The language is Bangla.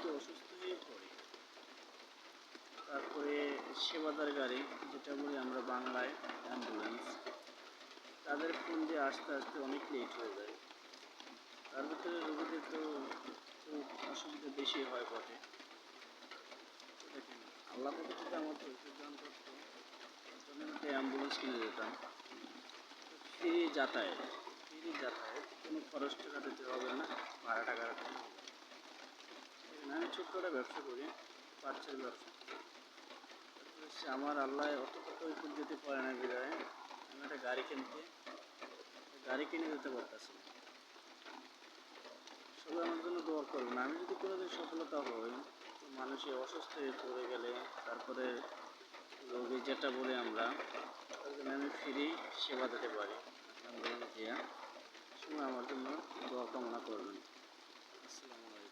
যদি অসুস্থ হয়ে পড়ে, তারপরে সেবাদার গাড়ি, যেটা বলি আমরা বাংলায় অ্যাম্বুলেন্স, তাদের ফোন দিয়ে আসতে আসতে অনেক লেট হয়ে যায়। তার ভিতরে রোগীদের তো খুব অসুবিধা বেশি হয় বটে। দেখেন, আল্লাহ যদি আমার তৌফিক দান করতো, তাহলে আমি একটা অ্যাম্বুলেন্স কিনে যেতাম। ফ্রি যাতায়াত, কোনো খরচ টাকা দিতে হবে না, ভাড়া টাকা রাখতে হবে না। দেখেন, আমি ছোট্ট একটা ব্যবসা করি, পার্সেল ব্যবসা। তারপরে আমার আল্লাহ অতটা তৌফিক দিতে পারে না বিধায় আমি একটা গাড়ি কিনে দিতে পারতেছি না। সবাই আমার জন্য দোয়া করবেন। আমি যদি কোনোদিন সফলতা হই, তো মানুষে অসুস্থ হয়ে পড়ে গেলে, তারপরে রোগী যেটা বলি আমরা, তার জন্য আমি ফ্রি সেবা দিতে পারি। অ্যাম্বুলেন্স দিয়া সময় আমার জন্য দোয়া কামনা করবেন। আসসালামু আলাইকুম।